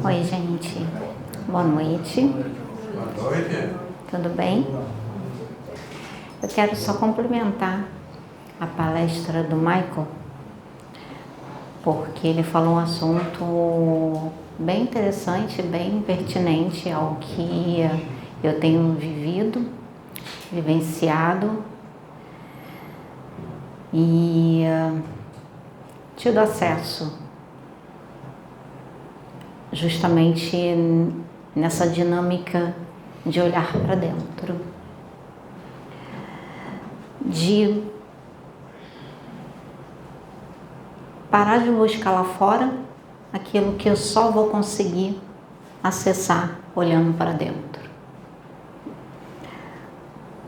Oi, gente. Boa noite. Boa noite. Tudo bem? Eu quero só complementar a palestra do Michael, porque ele falou um assunto bem interessante, bem pertinente ao que eu tenho vivido, vivenciado e tido acesso justamente nessa dinâmica de olhar para dentro, de parar de buscar lá fora aquilo que eu só vou conseguir acessar olhando para dentro.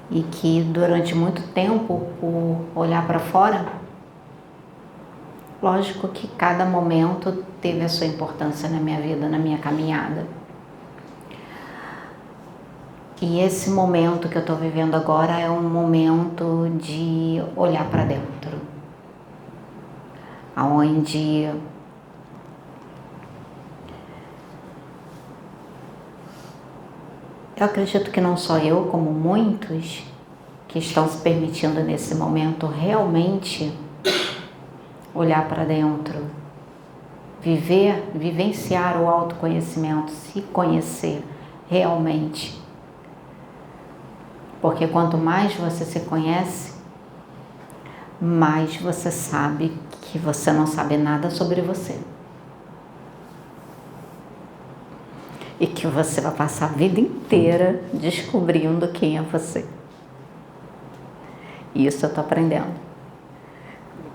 E que durante muito tempo, por olhar para fora, lógico que cada momento teve a sua importância na minha vida, na minha caminhada. E esse momento que eu estou vivendo agora é um momento de olhar para dentro, onde eu acredito que não só eu, como muitos que estão se permitindo nesse momento realmente olhar para dentro, vivenciar o autoconhecimento, se conhecer realmente. Porque quanto mais você se conhece, mais você sabe que você não sabe nada sobre você. E que você vai passar a vida inteira descobrindo quem é você. Isso eu estou aprendendo.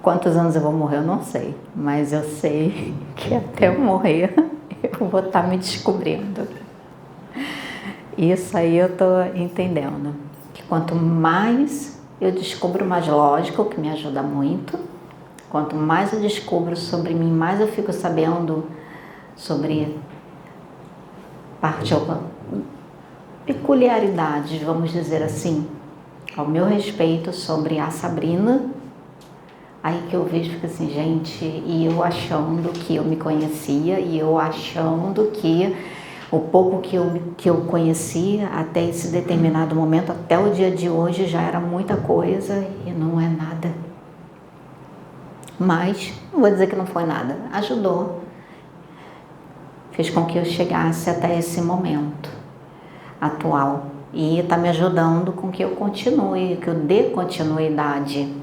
Quantos anos eu vou morrer, eu não sei. Mas eu sei que até eu morrer, eu vou estar me descobrindo. Isso aí eu estou entendendo. Que quanto mais eu descubro, mais lógico, que me ajuda muito. Quanto mais eu descubro sobre mim, mais eu fico sabendo sobre peculiaridades, vamos dizer assim, ao meu respeito sobre a Sabrina. Aí que eu vejo que assim, gente, e eu achando que eu me conhecia, e eu achando que o pouco que eu conhecia até esse determinado momento, até o dia de hoje, já era muita coisa e não é nada. Mas, não vou dizer que não foi nada, ajudou. Fez com que eu chegasse até esse momento atual. E está me ajudando com que eu continue, que eu dê continuidade.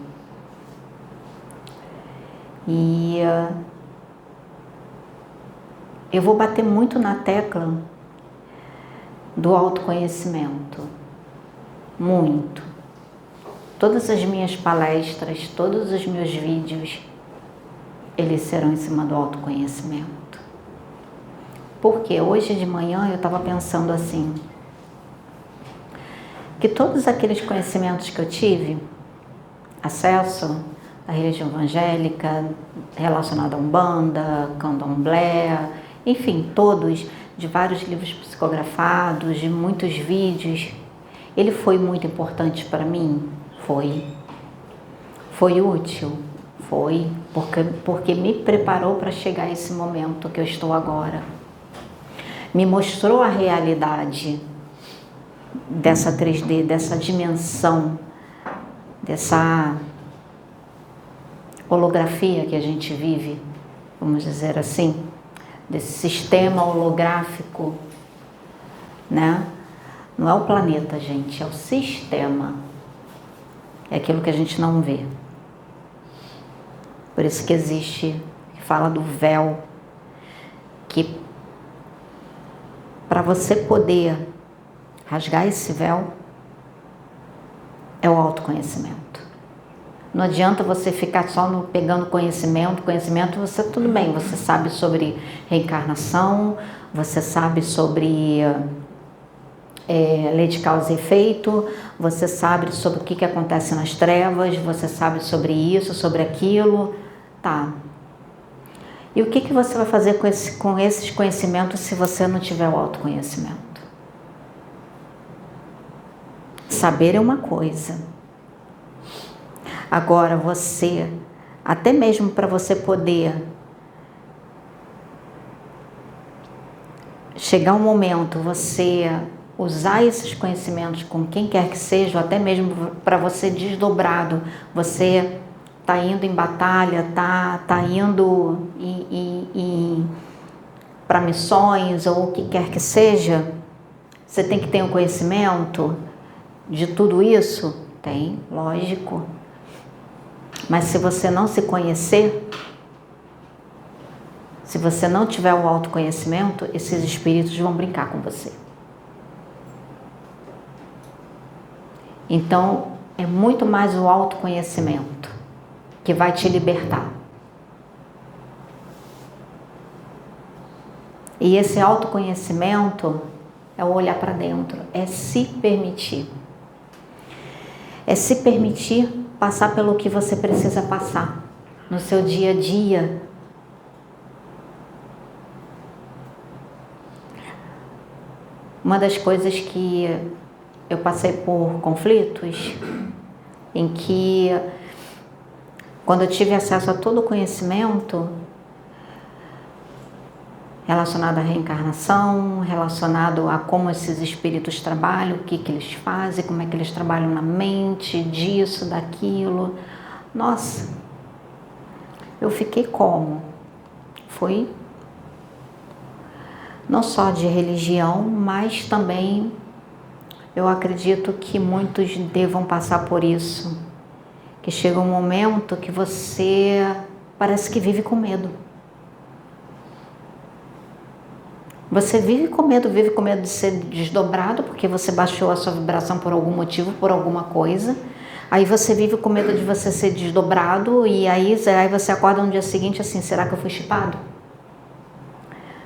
E eu vou bater muito na tecla do autoconhecimento. Muito. Todas as minhas palestras, todos os meus vídeos, eles serão em cima do autoconhecimento. Porque hoje de manhã eu estava pensando assim, que todos aqueles conhecimentos que eu tive acesso à religião evangélica, relacionada a Umbanda, Candomblé, enfim, todos, de vários livros psicografados, de muitos vídeos, ele foi muito importante para mim? Foi. Foi útil? Foi, porque me preparou para chegar a esse momento que eu estou agora. Me mostrou a realidade dessa 3D, dessa dimensão, dessa holografia que a gente vive, vamos dizer assim, desse sistema holográfico, né? Não é o planeta, gente, é o sistema. É aquilo que a gente não vê. Por isso que existe, que fala do véu, que para você poder rasgar esse véu, é o autoconhecimento. Não adianta você ficar só pegando conhecimento, você tudo bem, você sabe sobre reencarnação, você sabe sobre lei de causa e efeito, você sabe sobre o que acontece nas trevas, você sabe sobre isso, sobre aquilo, tá. E o que você vai fazer com esses conhecimentos se você não tiver o autoconhecimento? Saber é uma coisa. Agora você, até mesmo para você poder chegar um momento você usar esses conhecimentos com quem quer que seja, ou até mesmo para você desdobrado, você tá indo em batalha, tá indo para missões ou o que quer que seja, você tem que ter um conhecimento de tudo isso? Tem, lógico. Mas se você não se conhecer, se você não tiver o autoconhecimento, esses espíritos vão brincar com você. Então, é muito mais o autoconhecimento que vai te libertar. E esse autoconhecimento é o olhar para dentro, é se permitir. É se permitir passar pelo que você precisa passar no seu dia a dia. Uma das coisas que eu passei por conflitos, em que quando eu tive acesso a todo o conhecimento relacionado à reencarnação, relacionado a como esses espíritos trabalham, o que eles fazem, como é que eles trabalham na mente, disso, daquilo. Nossa, eu fiquei como? Foi não só de religião, mas também eu acredito que muitos devam passar por isso. Que chega um momento que você parece que vive com medo. Você vive com medo de ser desdobrado, porque você baixou a sua vibração por algum motivo, por alguma coisa. Aí você vive com medo de você ser desdobrado e aí você acorda no dia seguinte assim, será que eu fui chipado?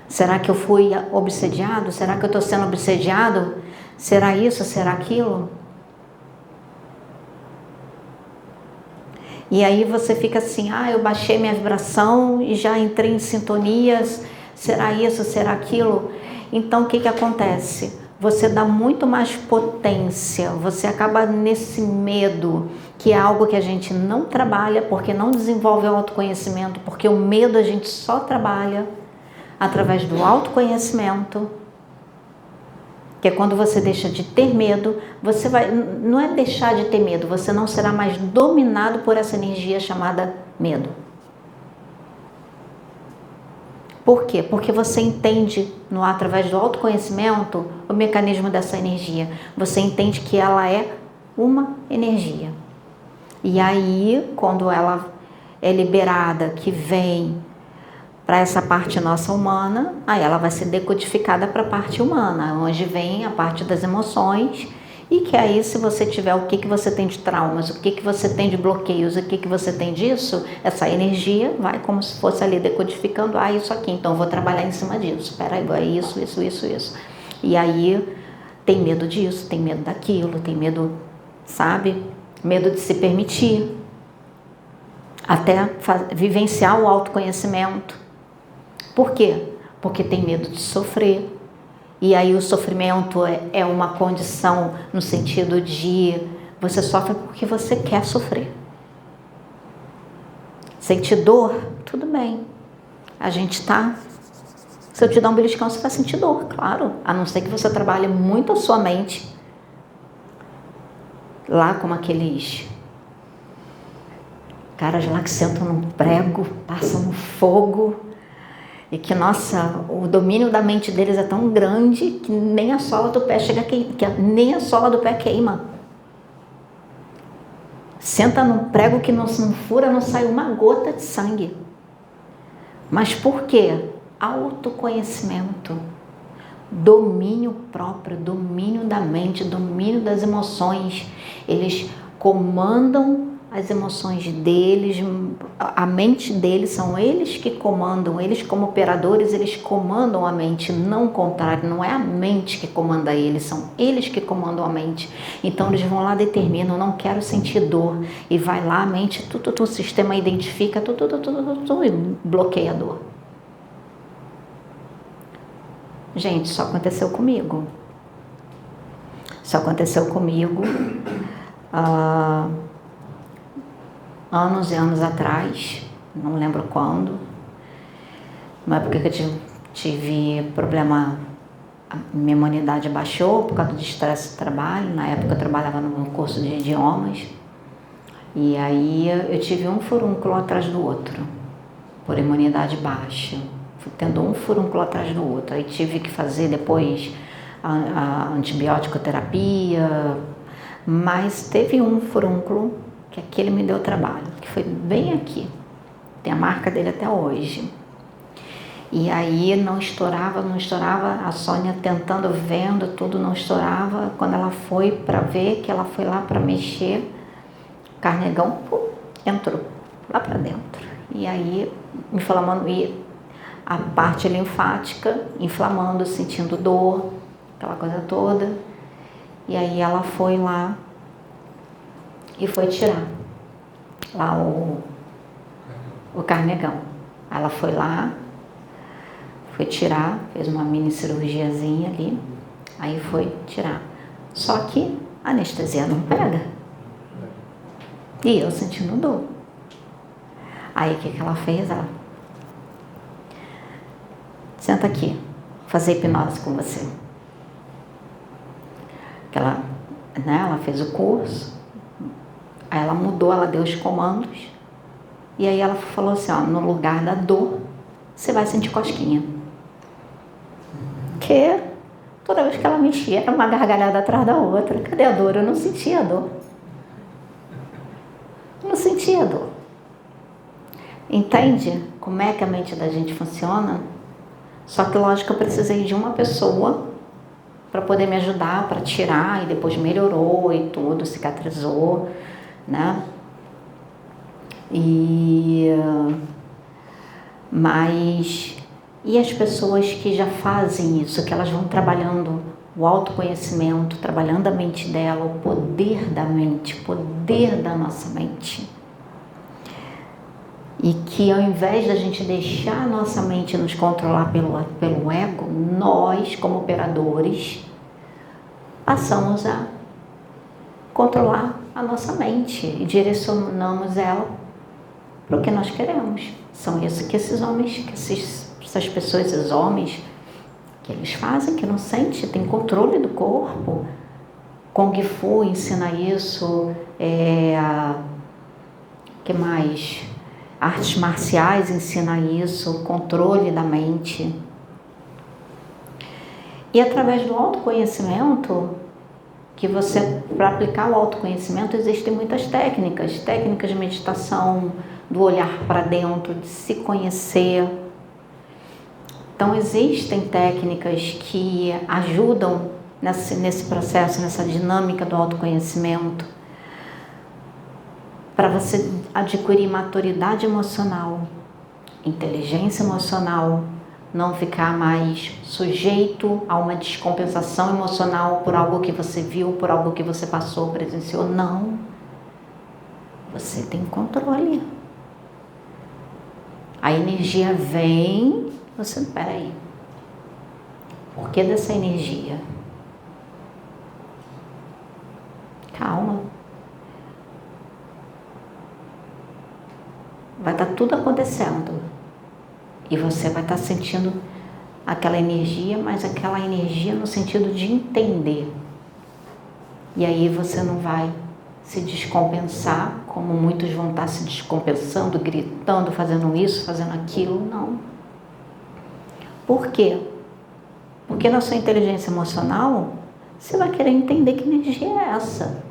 Será que eu fui obsediado? Será que eu estou sendo obsediado? Será isso? Será aquilo? E aí você fica assim, eu baixei minha vibração e já entrei em sintonias, será isso, será aquilo? Então o que acontece? Você dá muito mais potência, você acaba nesse medo, que é algo que a gente não trabalha, porque não desenvolve o autoconhecimento, porque o medo a gente só trabalha através do autoconhecimento, que é quando você deixa de ter medo, você vai, não é deixar de ter medo, você não será mais dominado por essa energia chamada medo. Por quê? Porque você entende, através do autoconhecimento, o mecanismo dessa energia. Você entende que ela é uma energia. E aí, quando ela é liberada, que vem para essa parte nossa humana, aí ela vai ser decodificada para a parte humana, onde vem a parte das emoções, e que aí se você tiver o que você tem de traumas, o que você tem de bloqueios, o que você tem disso, essa energia vai como se fosse ali decodificando, isso aqui, então eu vou trabalhar em cima disso, espera aí, é isso. E aí tem medo disso, tem medo daquilo, tem medo, sabe? Medo de se permitir, até vivenciar o autoconhecimento. Por quê? Porque tem medo de sofrer. E aí o sofrimento é uma condição no sentido de você sofre porque você quer sofrer. Sentir dor, tudo bem. A gente tá... Se eu te dar um beliscão, você vai sentir dor, claro. A não ser que você trabalhe muito a sua mente. Lá como aqueles caras lá que sentam num prego, passam no fogo... E que, nossa, o domínio da mente deles é tão grande que nem a sola do pé nem a sola do pé queima. Senta num prego que não fura, não sai uma gota de sangue. Mas por quê? Autoconhecimento, domínio próprio, domínio da mente, domínio das emoções. Eles comandam as emoções deles, a mente deles, são eles que comandam, eles como operadores, eles comandam a mente, não o contrário, não é a mente que comanda eles, são eles que comandam a mente. Então eles vão lá, determinam, não quero sentir dor, e vai lá, a mente, o sistema identifica, e bloqueia a dor. Gente, isso aconteceu comigo. Isso aconteceu comigo anos e anos atrás, não lembro quando, uma época que eu tive problema minha imunidade baixou por causa do estresse do trabalho. Na época eu trabalhava num curso de idiomas. E aí eu tive um furúnculo atrás do outro, por imunidade baixa. Fui tendo um furúnculo atrás do outro. Aí tive que fazer depois a antibiótico terapia. Mas teve um furúnculo que aquele me deu trabalho, que foi bem aqui. Tem a marca dele até hoje. E aí não estourava, a Sônia tentando, vendo, tudo não estourava. Quando ela foi para ver, que ela foi lá para mexer, o carnegão entrou lá para dentro. E aí, inflamando, e a parte linfática, inflamando, sentindo dor, aquela coisa toda. E aí ela foi lá e foi tirar lá o carnegão. Ela foi lá, foi tirar, fez uma mini cirurgiazinha ali, aí foi tirar. Só que a anestesia não pega. E eu sentindo dor. Aí o que ela fez? Ela, senta aqui, vou fazer hipnose com você. Ela fez o curso, aí ela mudou, ela deu os comandos, e aí ela falou assim, ó, no lugar da dor, você vai sentir cosquinha. Porque toda vez que ela mexia, era uma gargalhada atrás da outra. Cadê a dor? Eu não sentia a dor. Não sentia a dor. Entende como é que a mente da gente funciona? Só que, lógico, eu precisei de uma pessoa para poder me ajudar, para tirar, e depois melhorou e tudo, cicatrizou, né? Mas, e as pessoas que já fazem isso, que elas vão trabalhando o autoconhecimento, trabalhando a mente dela, o poder da mente, o poder da nossa mente. E que ao invés da gente deixar a nossa mente nos controlar pelo ego, nós, como operadores, passamos a controlar a nossa mente e direcionamos ela para o que nós queremos. São isso que esses homens, que essas pessoas, esses homens, que eles fazem, que não sentem, tem controle do corpo. Kung Fu ensina isso, que mais? Artes marciais ensina isso, controle da mente. E através do autoconhecimento, que você, para aplicar o autoconhecimento, existem muitas técnicas de meditação, do olhar para dentro, de se conhecer. Então existem técnicas que ajudam nesse processo, nessa dinâmica do autoconhecimento, para você adquirir maturidade emocional, inteligência emocional, não ficar mais sujeito a uma descompensação emocional por algo que você viu, por algo que você passou, presenciou. Não. Você tem controle. A energia vem, você, peraí, por que dessa energia? Calma. Vai estar tudo acontecendo e você vai estar sentindo aquela energia, mas aquela energia no sentido de entender. E aí você não vai se descompensar, como muitos vão estar se descompensando, gritando, fazendo isso, fazendo aquilo. Não. Por quê? Porque na sua inteligência emocional, você vai querer entender que energia é essa.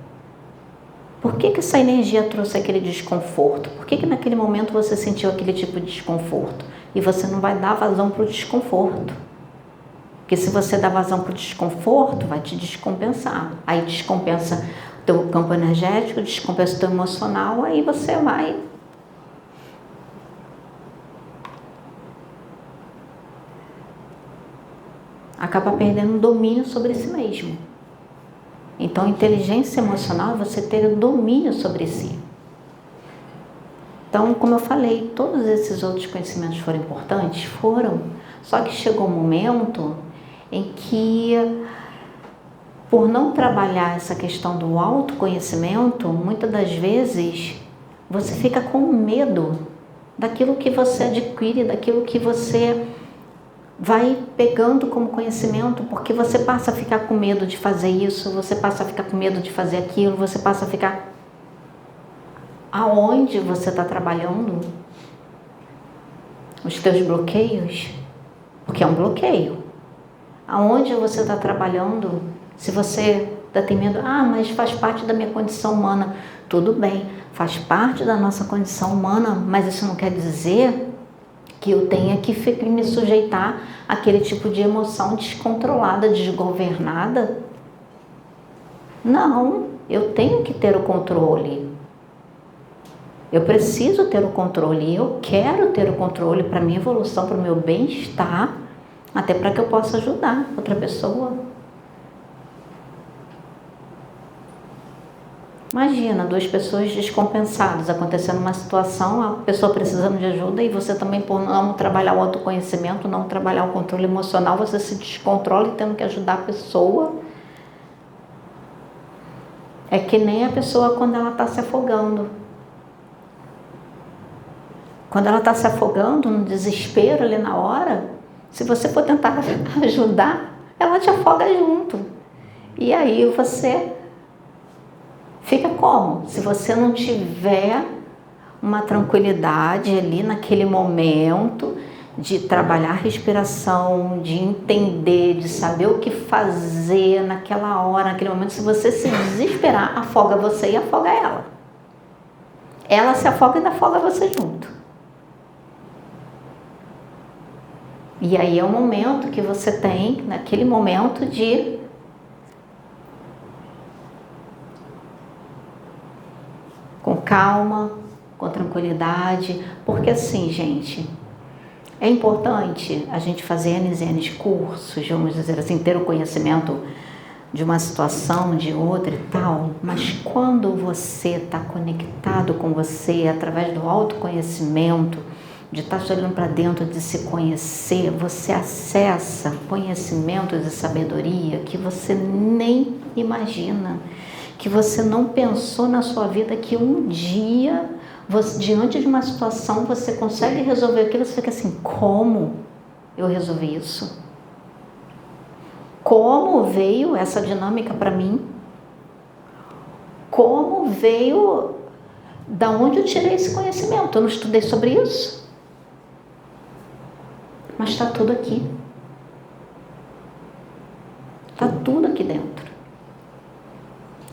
Por que essa energia trouxe aquele desconforto? Por que naquele momento você sentiu aquele tipo de desconforto? E você não vai dar vazão para o desconforto. Porque se você dá vazão para o desconforto, vai te descompensar. Aí descompensa o teu campo energético, descompensa o teu emocional, aí você vai acaba perdendo o domínio sobre si mesmo. Então, inteligência emocional é você ter o domínio sobre si. Então, como eu falei, todos esses outros conhecimentos foram importantes? Foram. Só que chegou um momento em que, por não trabalhar essa questão do autoconhecimento, muitas das vezes você fica com medo daquilo que você adquire, daquilo que você vai pegando como conhecimento, porque você passa a ficar com medo de fazer isso, você passa a ficar com medo de fazer aquilo, você passa a ficar... Aonde você está trabalhando os teus bloqueios? Porque é um bloqueio. Aonde você está trabalhando, se você tem medo, mas faz parte da minha condição humana. Tudo bem, faz parte da nossa condição humana, mas isso não quer dizer que eu tenha que me sujeitar àquele tipo de emoção descontrolada, desgovernada. Não, eu tenho que ter o controle. Eu preciso ter o controle, eu quero ter o controle para a minha evolução, para o meu bem-estar, até para que eu possa ajudar outra pessoa. Imagina, duas pessoas descompensadas, acontecendo uma situação, a pessoa precisando de ajuda e você também, por não trabalhar o autoconhecimento, não trabalhar o controle emocional, você se descontrola e tendo que ajudar a pessoa. É que nem a pessoa quando ela está se afogando. Quando ela está se afogando, no desespero ali na hora, se você for tentar ajudar, ela te afoga junto. E aí você fica como? Se você não tiver uma tranquilidade ali naquele momento de trabalhar a respiração, de entender, de saber o que fazer naquela hora, naquele momento, se você se desesperar, afoga você e afoga ela. Ela se afoga e ainda afoga você junto. E aí é o momento que você tem, naquele momento de com calma, com tranquilidade, porque assim, gente, é importante a gente fazer N cursos, vamos dizer assim, ter o conhecimento de uma situação, de outra e tal, mas quando você está conectado com você, através do autoconhecimento, de estar olhando para dentro, de se conhecer, você acessa conhecimentos e sabedoria que você nem imagina, que você não pensou na sua vida, que um dia, você, diante de uma situação, você consegue resolver aquilo, você fica assim, como eu resolvi isso? Como veio essa dinâmica para mim? Como veio, da onde eu tirei esse conhecimento? Eu não estudei sobre isso? Mas está tudo aqui. Está tudo aqui dentro.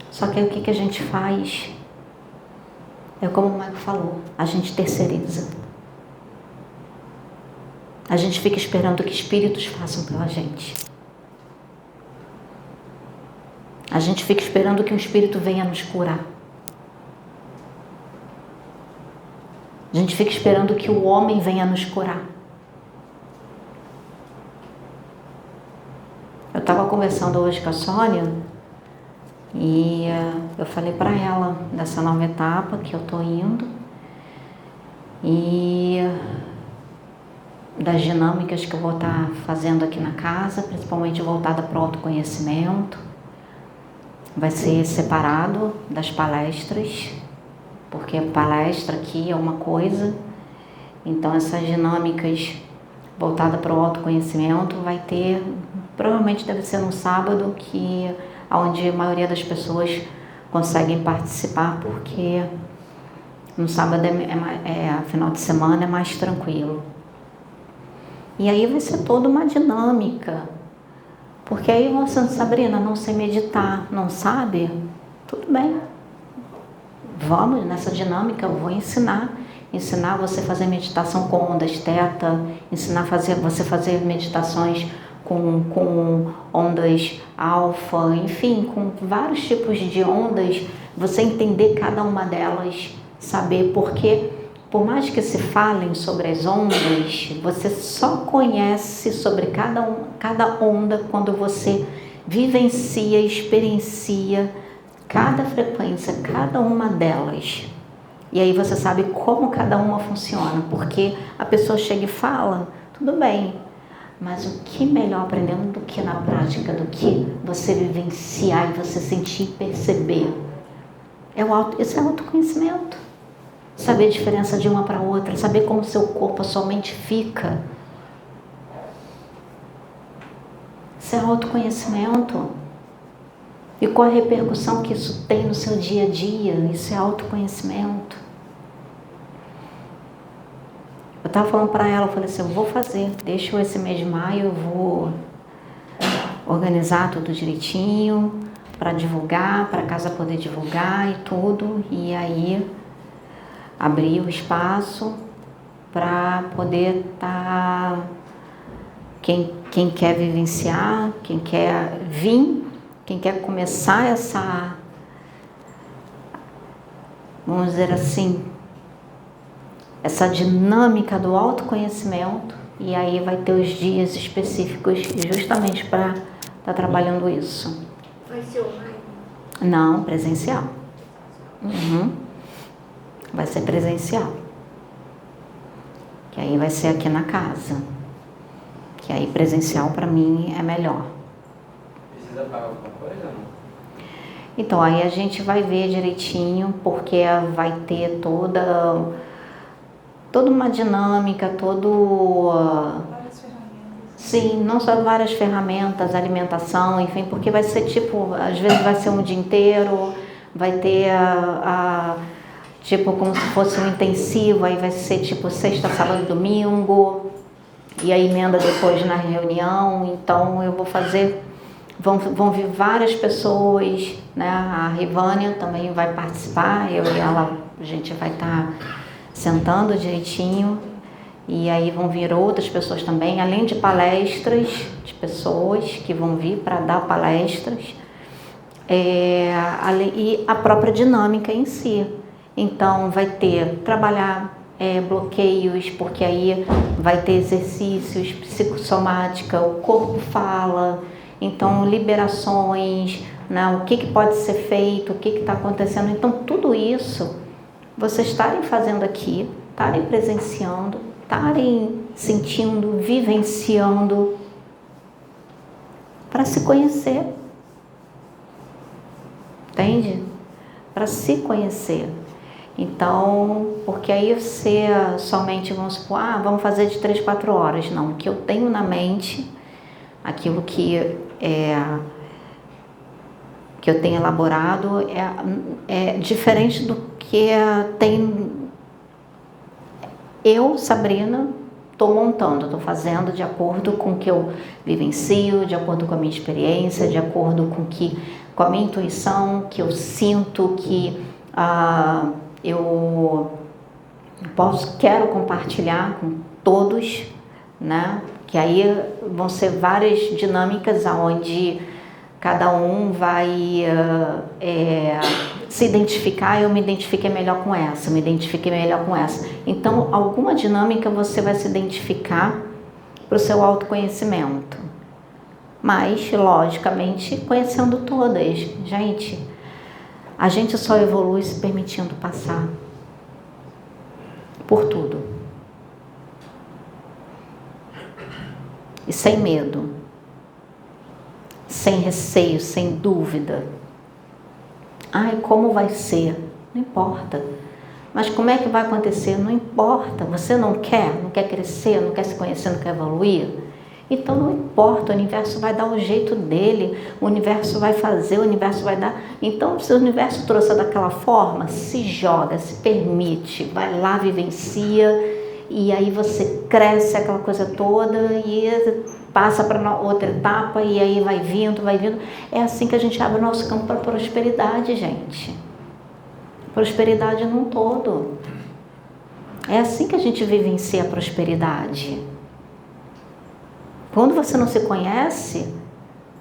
Só que aí o que a gente faz? É como o Maico falou, a gente terceiriza. A gente fica esperando que espíritos façam pela gente. A gente fica esperando que um espírito venha nos curar. A gente fica esperando que o homem venha nos curar. Eu estava conversando hoje com a Sônia e eu falei para ela dessa nova etapa que eu estou indo e das dinâmicas que eu vou estar fazendo aqui na casa, principalmente voltada para o autoconhecimento. Vai ser separado das palestras, porque a palestra aqui é uma coisa, então essas dinâmicas voltadas para o autoconhecimento vai ter, provavelmente deve ser no sábado, onde a maioria das pessoas conseguem participar, porque no sábado final de semana é mais tranquilo. E aí vai ser toda uma dinâmica, porque aí você, Sabrina, não sei meditar, não sabe? Tudo bem, vamos nessa dinâmica, eu vou ensinar você a fazer meditação com ondas teta, ensinar você fazer meditações com ondas alfa, enfim, com vários tipos de ondas, você entender cada uma delas, saber, porque por mais que se falem sobre as ondas, você só conhece sobre cada onda quando você vivencia, experiencia cada frequência, cada uma delas. E aí você sabe como cada uma funciona, porque a pessoa chega e fala, tudo bem, mas o que melhor aprendendo do que na prática, do que você vivenciar e você sentir e perceber? Esse é o autoconhecimento. Saber a diferença de uma para outra, saber como o seu corpo, a sua mente fica. Isso é autoconhecimento. E qual a repercussão que isso tem no seu dia a dia? Isso é autoconhecimento. Eu estava falando para ela, eu falei assim, eu vou fazer, deixa esse mês de maio, eu vou organizar tudo direitinho, para divulgar, para a casa poder divulgar e tudo, e aí abrir o espaço para poder estar, quem quer vivenciar, quem quer vir, quem quer começar essa, vamos dizer assim, essa dinâmica do autoconhecimento, e aí vai ter os dias específicos justamente para estar trabalhando isso. Vai ser online? Não, presencial. Vai ser presencial. Que aí vai ser aqui na casa. Que aí presencial para mim é melhor. Precisa pagar alguma coisa ou não? Então aí a gente vai ver direitinho, porque vai ter toda uma dinâmica, Várias ferramentas. Sim, não só várias ferramentas, alimentação, enfim, porque vai ser tipo, às vezes vai ser um dia inteiro, vai ter tipo como se fosse um intensivo, aí vai ser tipo sexta, sábado, domingo, e aí emenda depois na reunião. Então eu vou fazer, vão vir várias pessoas, né? A Rivânia também vai participar, eu e ela, a gente vai estar sentando direitinho, e aí vão vir outras pessoas também, além de palestras, de pessoas que vão vir para dar palestras, e a própria dinâmica em si. Então vai ter, trabalhar bloqueios, porque aí vai ter exercícios, psicossomática, o corpo fala, então liberações, né, o que pode ser feito, o que está acontecendo. Então tudo isso, vocês estarem fazendo aqui, estarem presenciando, estarem sentindo, vivenciando, para se conhecer, entende? Para se conhecer. Então, porque aí você somente, vamos supor, vamos fazer de 3, 4 horas. Não, o que eu tenho na mente, aquilo que eu tenho elaborado é diferente do que tem. Eu, Sabrina, estou montando, estou fazendo de acordo com o que eu vivencio, de acordo com a minha experiência, de acordo com a minha intuição, que eu sinto que eu quero compartilhar com todos, né? Que aí vão ser várias dinâmicas onde cada um vai se identificar. Eu me identifiquei melhor com essa, me identifiquei melhor com essa. Então, alguma dinâmica você vai se identificar para o seu autoconhecimento. Mas, logicamente, conhecendo todas. Gente, a gente só evolui se permitindo passar por tudo. E sem medo. Sem receio, sem dúvida. Como vai ser? Não importa. Mas como é que vai acontecer? Não importa. Você não quer crescer, não quer se conhecer, não quer evoluir? Então não importa, o universo vai dar o jeito dele, o universo vai fazer, o universo vai dar. Então, se o universo trouxe daquela forma, se joga, se permite, vai lá, vivencia, e aí você cresce aquela coisa toda e passa para outra etapa, e aí vai vindo. É assim que a gente abre o nosso campo para prosperidade, gente. Prosperidade num todo. É assim que a gente vivencia a prosperidade. Quando você não se conhece,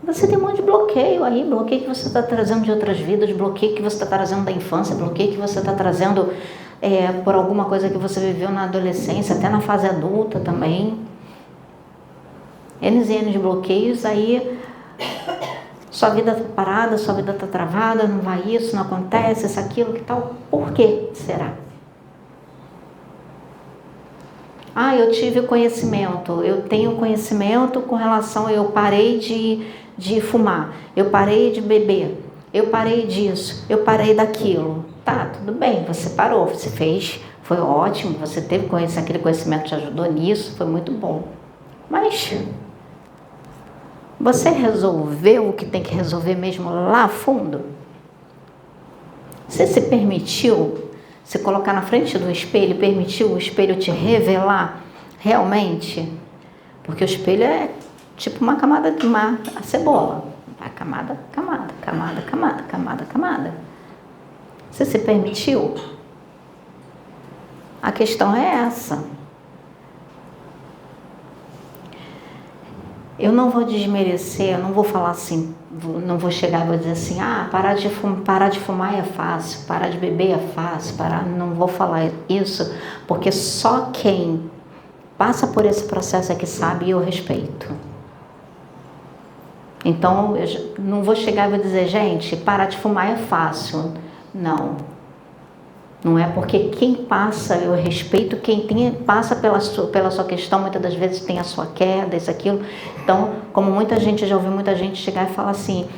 você tem um monte de bloqueio aí, bloqueio que você está trazendo de outras vidas, bloqueio que você está trazendo da infância, bloqueio que você está trazendo por alguma coisa que você viveu na adolescência, até na fase adulta também. N e N de bloqueios, aí sua vida está parada, sua vida está travada, não vai isso, não acontece, isso, aquilo, que tal. Por que será? Eu tive o conhecimento, eu tenho conhecimento com relação, eu parei de fumar, eu parei de beber, eu parei disso, eu parei daquilo. Tá, tudo bem, você parou, você fez, foi ótimo, você teve aquele conhecimento, te ajudou nisso, foi muito bom. Mas Você resolveu o que tem que resolver mesmo lá a fundo? Você se permitiu se colocar na frente do espelho, permitiu o espelho te revelar realmente? Porque o espelho é tipo uma camada de a cebola. Vai camada, camada, camada, camada, camada, camada. Você se permitiu? A questão é essa. Eu não vou desmerecer, eu não vou falar assim, não vou chegar e vou dizer assim, parar de fumar é fácil, parar de beber é fácil, não vou falar isso, porque só quem passa por esse processo é que sabe e eu respeito. Então, eu não vou chegar e vou dizer, gente, parar de fumar é fácil. Não. Não é porque quem passa, eu respeito quem passa pela sua questão, muitas das vezes tem a sua queda, isso, aquilo. Então, como muita gente, já ouvi muita gente chegar e falar assim,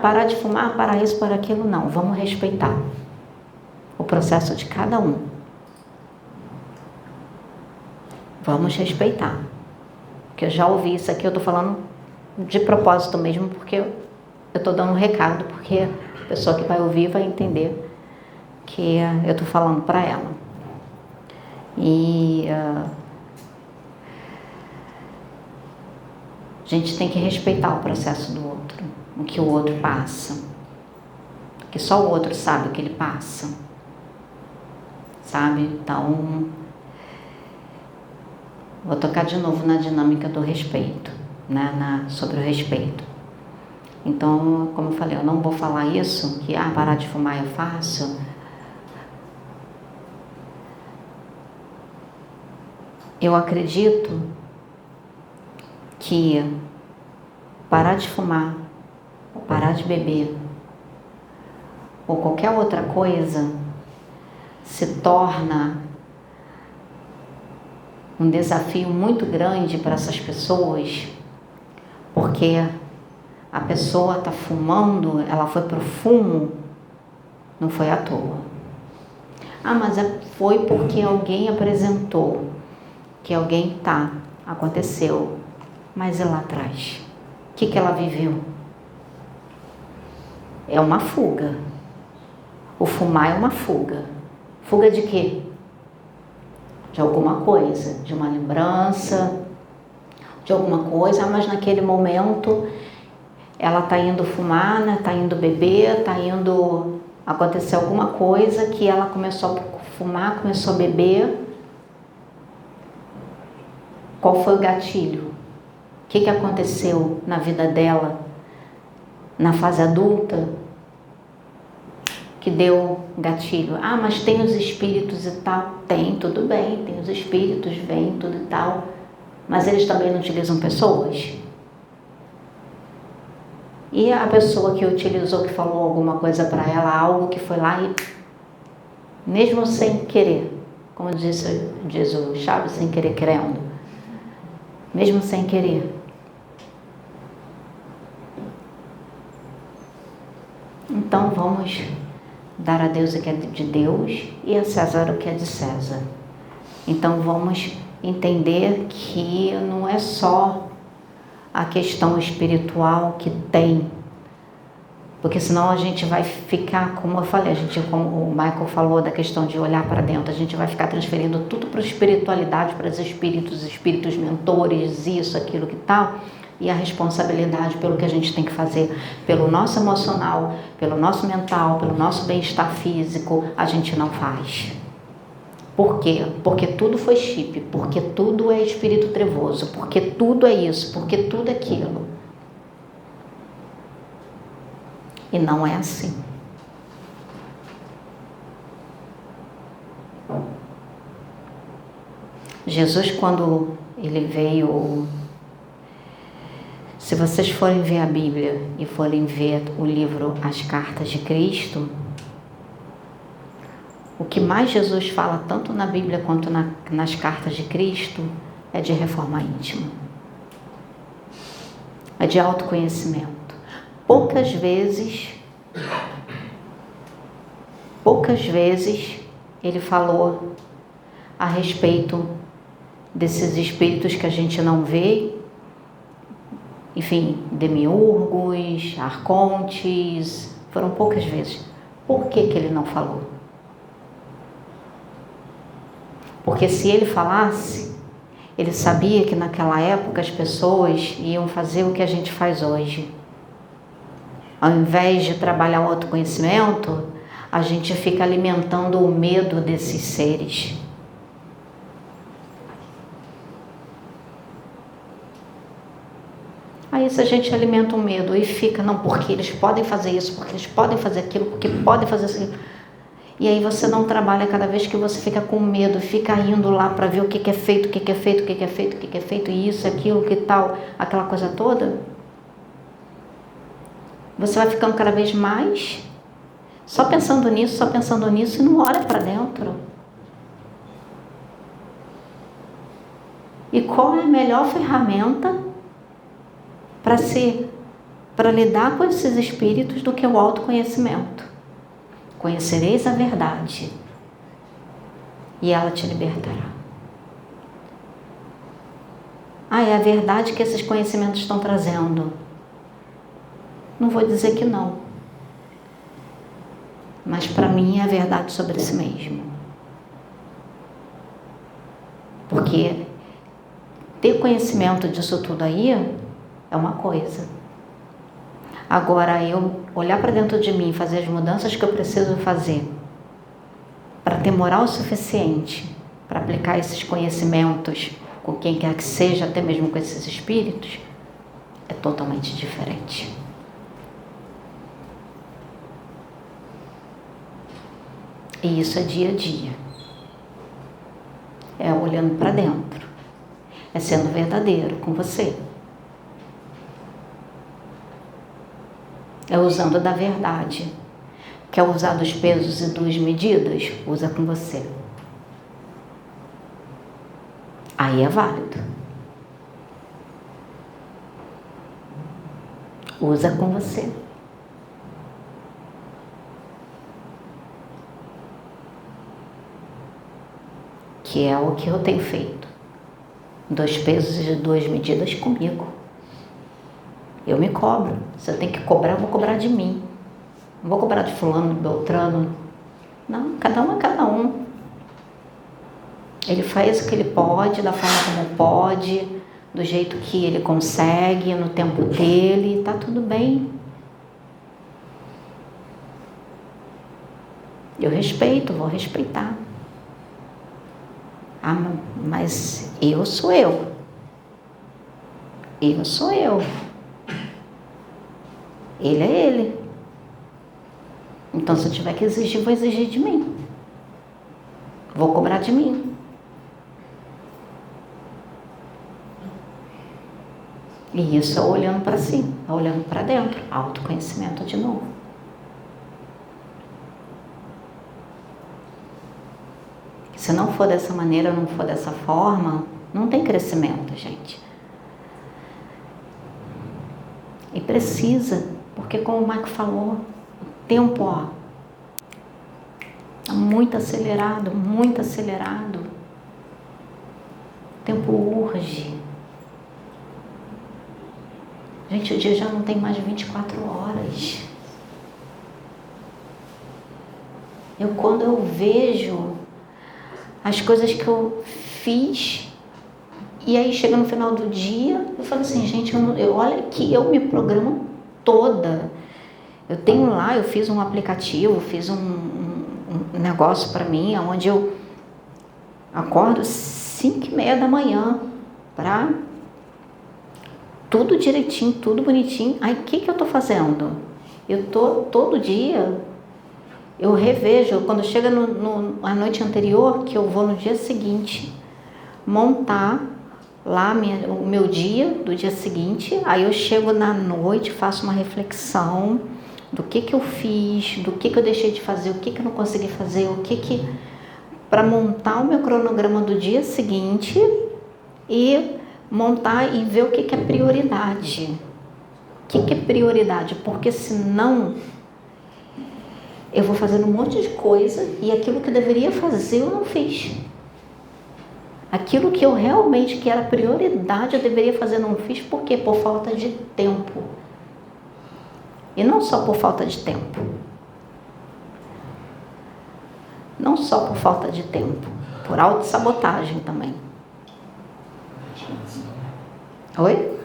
parar de fumar, parar isso, parar aquilo. Não, vamos respeitar o processo de cada um. Vamos respeitar. Porque eu já ouvi isso aqui, eu estou falando de propósito mesmo, porque eu estou dando um recado, porque a pessoa que vai ouvir vai entender que eu estou falando para ela. E a gente tem que respeitar o processo do outro, o que o outro passa, que só o outro sabe o que ele passa, sabe? Então, vou tocar de novo na dinâmica do respeito, né? Sobre o respeito. Então, como eu falei, eu não vou falar isso, que parar de fumar é fácil. Eu acredito que parar de fumar, ou parar de beber, ou qualquer outra coisa, se torna um desafio muito grande para essas pessoas, porque a pessoa está fumando, ela foi para o fumo, não foi à toa. Mas foi porque alguém apresentou, que alguém aconteceu, mas e lá atrás? O que ela viveu? É uma fuga. O fumar é uma fuga. Fuga de quê? De alguma coisa, de uma lembrança, de alguma coisa, mas naquele momento ela está indo fumar, né? Está indo beber, está indo acontecer alguma coisa que ela começou a fumar, começou a beber. Qual foi o gatilho? O que aconteceu na vida dela, na fase adulta, que deu gatilho? Mas tem os espíritos e tal. Tem, tudo bem, tem os espíritos, vem, tudo e tal. Mas eles também não utilizam pessoas? E a pessoa que utilizou, que falou alguma coisa para ela, algo que foi lá e, mesmo sem querer, como diz o Chaves, sem querer querendo, mesmo sem querer. Então vamos dar a Deus o que é de Deus e a César o que é de César. Então vamos entender que não é só a questão espiritual que tem, porque senão a gente vai ficar, como eu falei, como o Michael falou da questão de olhar para dentro, a gente vai ficar transferindo tudo para a espiritualidade, para os espíritos mentores, isso, aquilo que tal, e a responsabilidade pelo que a gente tem que fazer pelo nosso emocional, pelo nosso mental, pelo nosso bem-estar físico, a gente não faz. Por quê? Porque tudo foi chip, porque tudo é espírito trevoso, porque tudo é isso, porque tudo é aquilo. E não é assim. Jesus, quando ele veio, se vocês forem ver a Bíblia e forem ver o livro As Cartas de Cristo, o que mais Jesus fala, tanto na Bíblia quanto nas cartas de Cristo, é de reforma íntima. É de autoconhecimento. Poucas vezes ele falou a respeito desses espíritos que a gente não vê, enfim, demiurgos, arcontes, foram poucas vezes. Por que que ele não falou? Porque se ele falasse, ele sabia que naquela época as pessoas iam fazer o que a gente faz hoje. Ao invés de trabalhar o autoconhecimento, a gente fica alimentando o medo desses seres. Aí se a gente alimenta o medo e fica, não, porque eles podem fazer isso, porque eles podem fazer aquilo, porque podem fazer isso. E aí você não trabalha cada vez que você fica com medo, fica indo lá para ver o que é feito, o que é feito, o que é feito, o que é feito, e isso, aquilo, que tal, aquela coisa toda. Você vai ficando cada vez mais só pensando nisso e não olha para dentro. E qual é a melhor ferramenta para lidar com esses espíritos do que o autoconhecimento? Conhecereis a verdade e ela te libertará. É a verdade que esses conhecimentos estão trazendo. Não vou dizer que não, mas para mim é a verdade sobre si mesmo. Porque ter conhecimento disso tudo aí é uma coisa. Agora, eu olhar para dentro de mim e fazer as mudanças que eu preciso fazer para ter moral suficiente para aplicar esses conhecimentos com quem quer que seja, até mesmo com esses espíritos, é totalmente diferente. E isso é dia a dia. É olhando para dentro. É sendo verdadeiro com você. É usando da verdade. Quer usar dos pesos e das medidas? Usa com você. Aí é válido. Usa com você. Que é o que eu tenho feito. 2 pesos e 2 medidas comigo. Eu me cobro. Se eu tenho que cobrar, eu vou cobrar de mim. Não vou cobrar de fulano, de beltrano. Não, cada um é cada um. Ele faz o que ele pode, da forma como pode, do jeito que ele consegue, no tempo dele, tá tudo bem. Eu respeito, vou respeitar. Mas eu sou eu. Eu sou eu. Ele é ele. Então, se eu tiver que exigir, vou exigir de mim. Vou cobrar de mim. E isso é olhando para si, é olhando para dentro. Autoconhecimento de novo. Se não for dessa maneira, não for dessa forma, não tem crescimento, gente. E precisa, porque como o Marco falou, o tempo, tá muito acelerado, muito acelerado. O tempo urge. Gente, o dia já não tem mais de 24 horas. Quando eu vejo as coisas que eu fiz, e aí chega no final do dia, eu falo assim, gente, olha aqui, eu me programo toda. Eu tenho lá, eu fiz um aplicativo, fiz um negócio para mim, onde eu acordo 5:30 da manhã, para tudo direitinho, tudo bonitinho. Aí o que eu tô fazendo? Eu tô todo dia, eu revejo, quando chega a noite anterior, que eu vou no dia seguinte montar lá o meu dia do dia seguinte. Aí eu chego na noite, faço uma reflexão do que eu fiz, do que eu deixei de fazer, o que eu não consegui fazer, para montar o meu cronograma do dia seguinte e montar e ver o que é prioridade. O que é prioridade? Porque senão eu vou fazendo um monte de coisa e aquilo que eu deveria fazer eu não fiz. Aquilo que eu realmente, que era prioridade, eu deveria fazer, não fiz. Por quê? Por falta de tempo. E não só por falta de tempo. Não só por falta de tempo. Por autossabotagem também. Oi?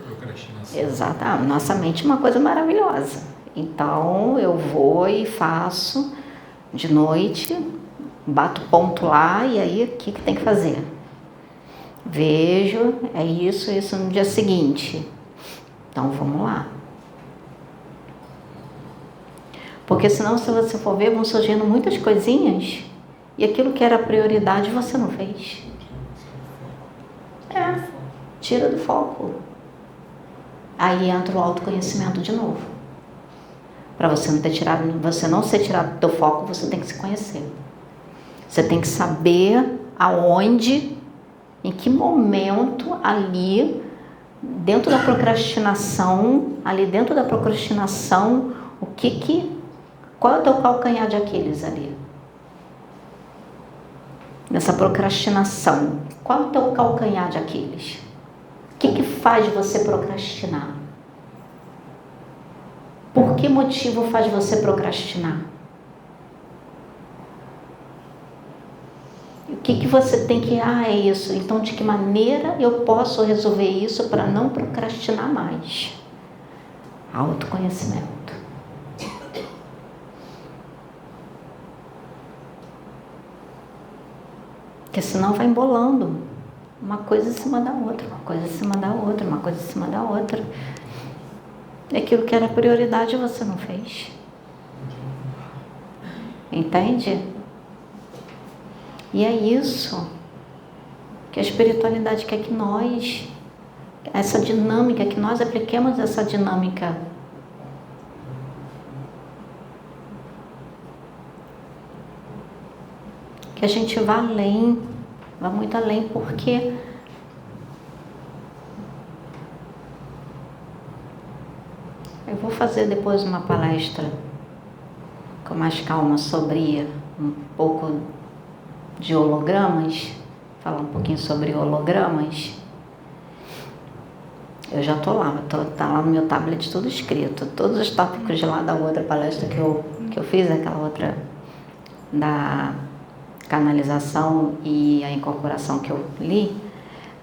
Exato. Nossa mente é uma coisa maravilhosa. Então, eu vou e faço de noite, bato ponto lá, e aí, o que tem que fazer? Vejo, é isso no dia seguinte. Então, vamos lá. Porque senão, se você for ver, vão surgindo muitas coisinhas e aquilo que era prioridade você não fez. Tira do foco. Aí entra o autoconhecimento de novo. Para você não ser tirado do teu foco, você tem que se conhecer. Você tem que saber aonde, em que momento ali, dentro da procrastinação, qual é o teu calcanhar de Aquiles ali? Nessa procrastinação, qual é o teu calcanhar de Aquiles? O que faz você procrastinar? Por que motivo faz você procrastinar? O que você tem que... é isso. Então, de que maneira eu posso resolver isso para não procrastinar mais? Autoconhecimento. Porque senão vai embolando. Uma coisa em cima da outra, uma coisa em cima da outra, uma coisa em cima da outra. Aquilo que era prioridade você não fez. Entende? E é isso que a espiritualidade quer que nós, essa dinâmica, que nós apliquemos essa dinâmica. Que a gente vá além, vá muito além, porque eu vou fazer depois uma palestra com mais calma sobre um pouco de hologramas, falar um pouquinho sobre hologramas. Eu já estou lá, tá lá no meu tablet tudo escrito, todos os tópicos de lá da outra palestra que eu fiz, aquela outra da canalização e a incorporação que eu li,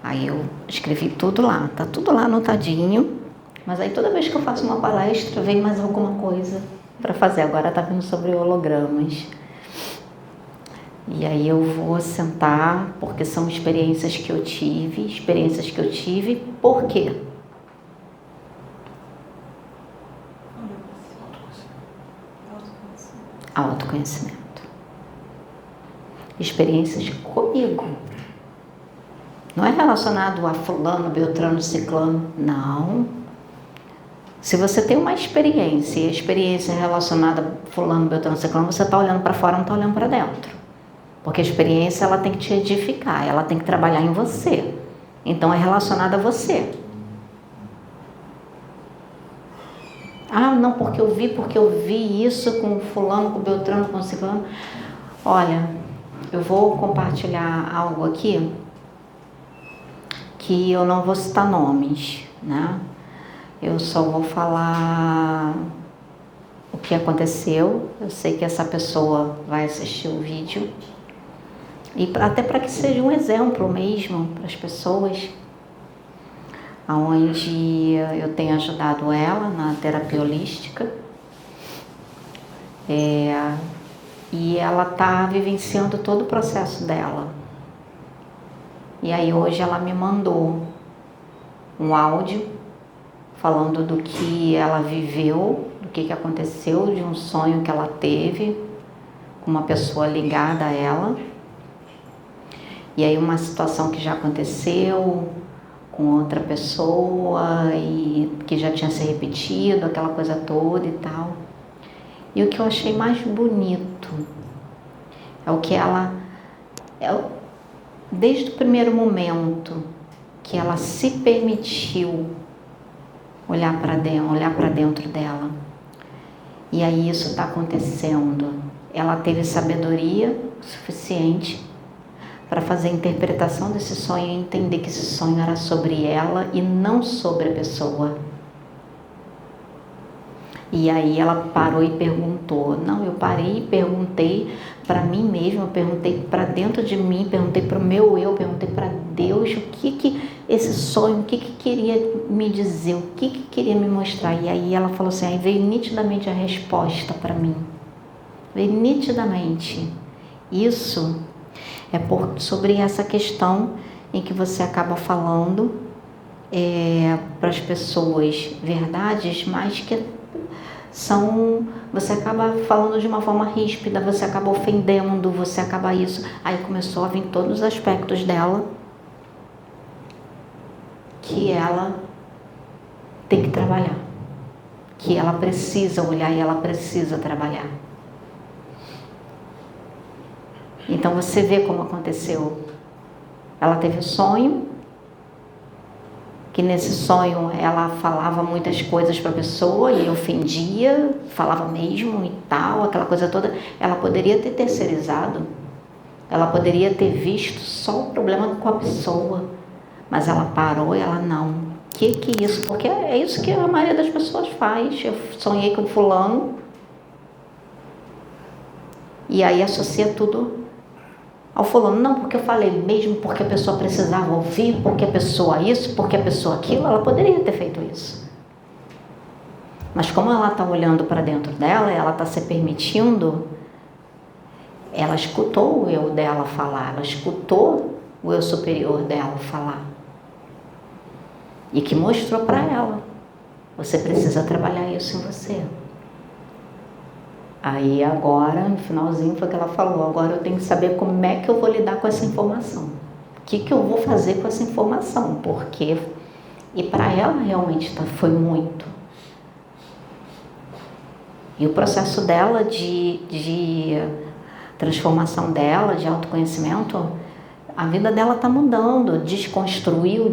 aí eu escrevi tudo lá, tá tudo lá anotadinho, mas aí toda vez que eu faço uma palestra vem mais alguma coisa para fazer. Agora tá vindo sobre hologramas. E aí eu vou sentar, porque são experiências que eu tive, por quê? Autoconhecimento. Experiências comigo. Não é relacionado a fulano, beltrano, ciclano, não. Se você tem uma experiência, e a experiência é relacionada a fulano, beltrano, ciclano, você está olhando para fora, não está olhando para dentro. Porque a experiência, ela tem que te edificar, ela tem que trabalhar em você. Então, é relacionada a você. Não, porque eu vi isso com fulano, com beltrano, com ciclano. Olha, eu vou compartilhar algo aqui que eu não vou citar nomes, né? Eu só vou falar o que aconteceu. Eu sei que essa pessoa vai assistir o vídeo. E até para que seja um exemplo mesmo para as pessoas, onde eu tenho ajudado ela na terapia holística. E ela está vivenciando todo o processo dela. E aí hoje ela me mandou um áudio falando do que ela viveu, do que aconteceu, de um sonho que ela teve com uma pessoa ligada a ela. E aí uma situação que já aconteceu com outra pessoa e que já tinha se repetido, aquela coisa toda e tal. E o que eu achei mais bonito é o que ela, desde o primeiro momento que ela se permitiu olhar para dentro dela. E aí isso está acontecendo. Ela teve sabedoria suficiente para fazer a interpretação desse sonho e entender que esse sonho era sobre ela e não sobre a pessoa. E aí ela parou e perguntou. Não, eu parei e perguntei para mim mesma, eu perguntei para dentro de mim, perguntei para o meu eu, perguntei para Deus o que esse sonho, o que queria me dizer, o que queria me mostrar. E aí ela falou assim, aí veio nitidamente a resposta para mim. Veio nitidamente. Isso é sobre essa questão em que você acaba falando para as pessoas verdades, mas que você acaba falando de uma forma ríspida, você acaba ofendendo, você acaba isso. Aí começou a vir todos os aspectos dela que ela tem que trabalhar, que ela precisa olhar e ela precisa trabalhar. Então você vê como aconteceu. Ela teve um sonho, que nesse sonho ela falava muitas coisas para a pessoa e ofendia, falava mesmo e tal, aquela coisa toda. Ela poderia ter terceirizado, ela poderia ter visto só o problema com a pessoa, mas ela parou e ela não. Que é isso? Porque é isso que a maioria das pessoas faz. Eu sonhei com fulano e aí associa tudo ao fulano. Não, porque eu falei mesmo, porque a pessoa precisava ouvir, porque a pessoa isso, porque a pessoa aquilo. Ela poderia ter feito isso. Mas como ela está olhando para dentro dela, ela está se permitindo, ela escutou o eu dela falar, ela escutou o eu superior dela falar. E que mostrou para ela, você precisa trabalhar isso em você. Aí agora, no finalzinho, foi que ela falou, agora eu tenho que saber como é que eu vou lidar com essa informação. O que eu vou fazer com essa informação, porque... E para ela realmente foi muito. E o processo dela de transformação dela, de autoconhecimento, a vida dela está mudando, desconstruiu,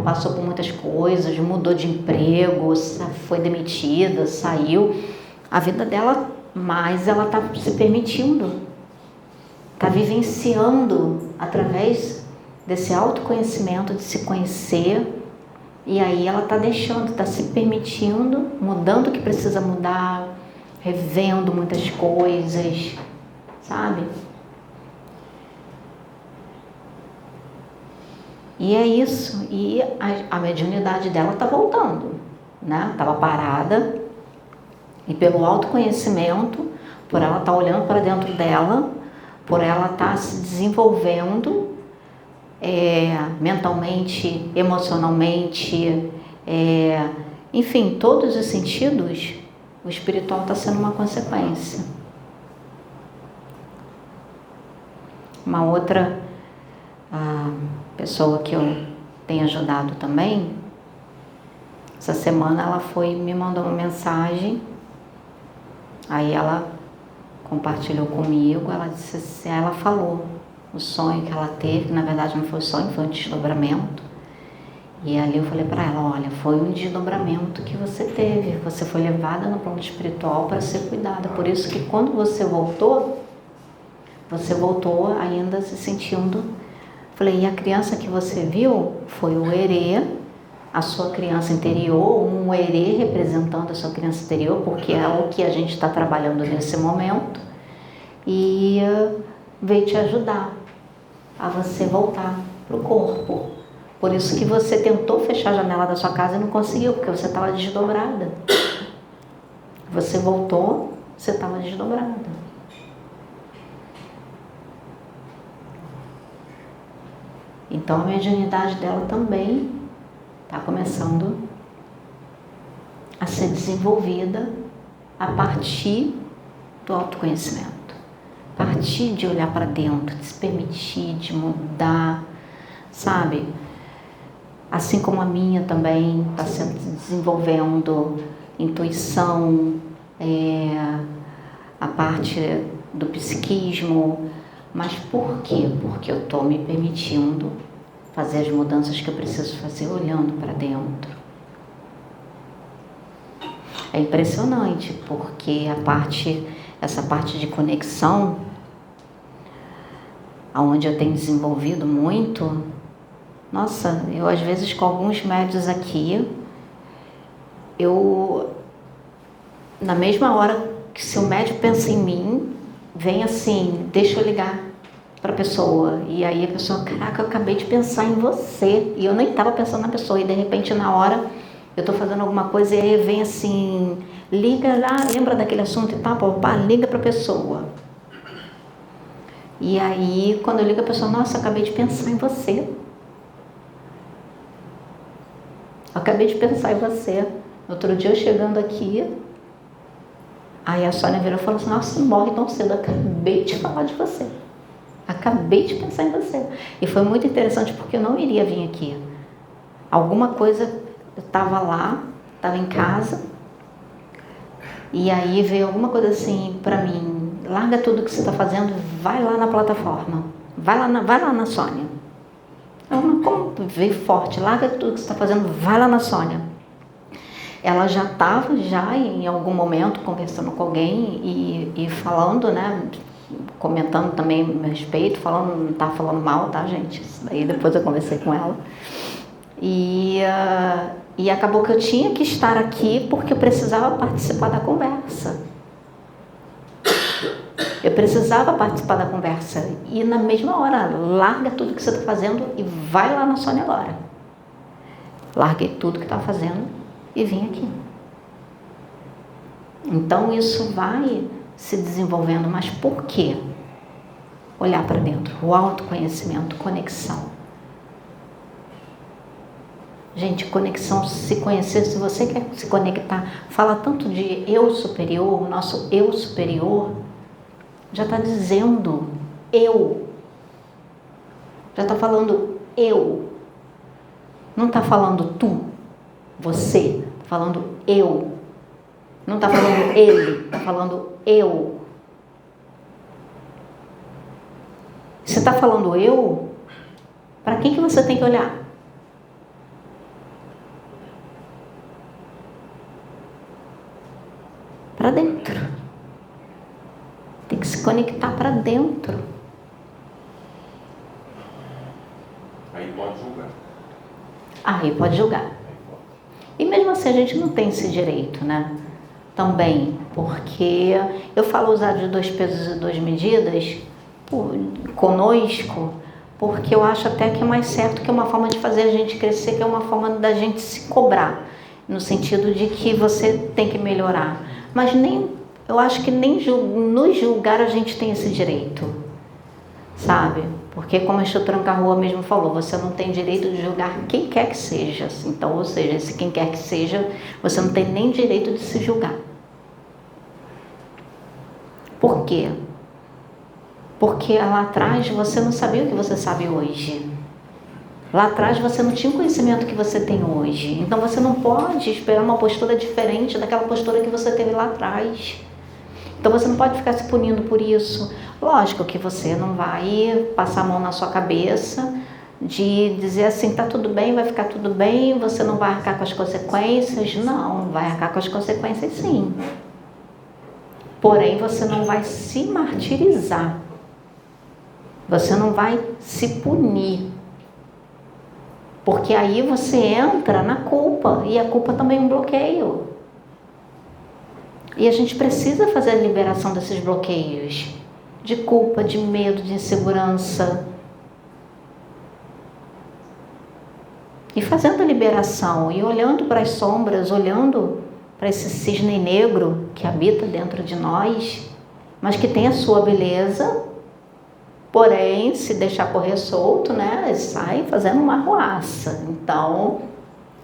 passou por muitas coisas, mudou de emprego, foi demitida, saiu. A vida dela, mas ela está se permitindo, está vivenciando através desse autoconhecimento, de se conhecer, e aí ela está deixando, está se permitindo, mudando o que precisa mudar, revendo muitas coisas, sabe? E é isso, e a mediunidade dela está voltando, né? Estava parada, e pelo autoconhecimento, por ela estar olhando para dentro dela, por ela estar se desenvolvendo mentalmente, emocionalmente, enfim, todos os sentidos, o espiritual está sendo uma consequência. Uma outra pessoa que eu tenho ajudado também, essa semana ela me mandou uma mensagem, aí ela compartilhou comigo, ela disse assim, ela falou o sonho que ela teve, na verdade não foi sonho, foi um desdobramento. E ali eu falei para ela, olha, foi um desdobramento que você teve, você foi levada no plano espiritual para ser cuidada, por isso que quando você voltou ainda se sentindo. Falei, e a criança que você viu foi o Herê, a sua criança interior, um Herê representando a sua criança interior, porque é o que a gente está trabalhando nesse momento, e veio te ajudar a você voltar para o corpo. Por isso que você tentou fechar a janela da sua casa e não conseguiu, porque você estava desdobrada. Você voltou, você estava desdobrada. Então a mediunidade dela também está começando a ser desenvolvida a partir do autoconhecimento. A partir de olhar para dentro, de se permitir, de mudar, sabe? Assim como a minha também está se desenvolvendo, intuição, a parte do psiquismo. Mas por quê? Porque eu estou me permitindo fazer as mudanças que eu preciso fazer olhando para dentro. É impressionante, porque essa parte de conexão, onde eu tenho desenvolvido muito, nossa, eu às vezes com alguns médios aqui, na mesma hora que se o médio pensa em mim, vem assim, deixa eu ligar para a pessoa. E aí a pessoa, caraca, eu acabei de pensar em você. E eu nem estava pensando na pessoa. E de repente na hora eu estou fazendo alguma coisa e aí vem assim, liga lá, lembra daquele assunto e tal, pá, liga para a pessoa. E aí quando eu ligo a pessoa, nossa, acabei de pensar em você. Acabei de pensar em você. Outro dia eu chegando aqui, aí a Sônia virou e falou assim, nossa, não morre tão cedo, eu acabei de falar de você. Acabei de pensar em você. E foi muito interessante porque eu não iria vir aqui. Alguma coisa, eu estava lá, estava em casa, e aí veio alguma coisa assim para mim, larga tudo que você está fazendo, vai lá na plataforma, vai lá na Sônia. Como veio forte, larga tudo que você está fazendo, vai lá na Sônia. Ela já estava em algum momento conversando com alguém e falando, né, comentando também a respeito, falando, não estava falando mal, tá, gente? Isso daí depois eu conversei com ela. E acabou que eu tinha que estar aqui porque eu precisava participar da conversa. Eu precisava participar da conversa. E na mesma hora, larga tudo que você está fazendo e vai lá na Sônia agora. Larguei tudo que estava fazendo e vim aqui. Então isso vai se desenvolvendo, mas por quê? Olhar para dentro, o autoconhecimento, conexão. Gente, conexão, se conhecer, se você quer se conectar, fala tanto de eu superior, o nosso eu superior, já está dizendo eu. Já está falando eu. Não está falando tu, você, está falando eu. Não está falando ele, está falando eu. Se está falando eu, para quem que você tem que olhar? Para dentro. Tem que se conectar para dentro. Aí pode julgar. Aí pode julgar. E mesmo assim a gente não tem esse direito, né? Também, porque eu falo usar de 2 pesos e 2 medidas conosco, porque eu acho até que é mais certo, que é uma forma de fazer a gente crescer, que é uma forma da gente se cobrar, no sentido de que você tem que melhorar. Mas eu acho que nem nos julgar a gente tem esse direito, sabe? Porque como a instrutora Rua mesmo falou, você não tem direito de julgar quem quer que seja. Então, ou seja, esse quem quer que seja, você não tem nem direito de se julgar. Por quê? Porque lá atrás você não sabia o que você sabe hoje. Lá atrás você não tinha o conhecimento que você tem hoje. Então você não pode esperar uma postura diferente daquela postura que você teve lá atrás. Então você não pode ficar se punindo por isso. Lógico que você não vai passar a mão na sua cabeça de dizer assim, tá tudo bem, vai ficar tudo bem, você não vai arcar com as consequências. Não, vai arcar com as consequências sim. Porém, você não vai se martirizar. Você não vai se punir. Porque aí você entra na culpa, e a culpa também é um bloqueio. E a gente precisa fazer a liberação desses bloqueios de culpa, de medo, de insegurança. E fazendo a liberação e olhando para as sombras, olhando para esse cisne negro que habita dentro de nós, mas que tem a sua beleza, porém, se deixar correr solto, né, ele sai fazendo uma arruaça. Então,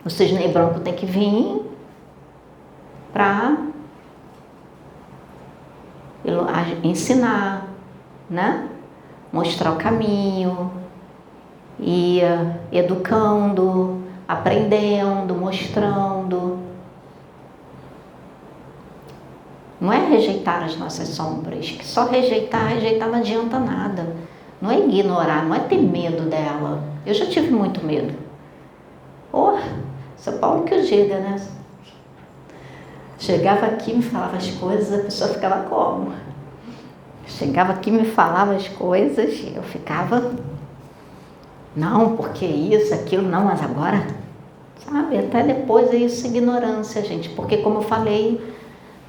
o cisne branco tem que vir para ensinar, né? Mostrar o caminho, e educando, aprendendo, mostrando. Não é rejeitar as nossas sombras, que só rejeitar não adianta nada. Não é ignorar, não é ter medo dela. Eu já tive muito medo. São Paulo que eu diga, né? Chegava aqui, me falava as coisas, a pessoa ficava como? Chegava aqui e me falava as coisas e eu ficava, não, porque isso, aquilo, não, mas agora, sabe? Até depois é isso, ignorância, gente, porque como eu falei,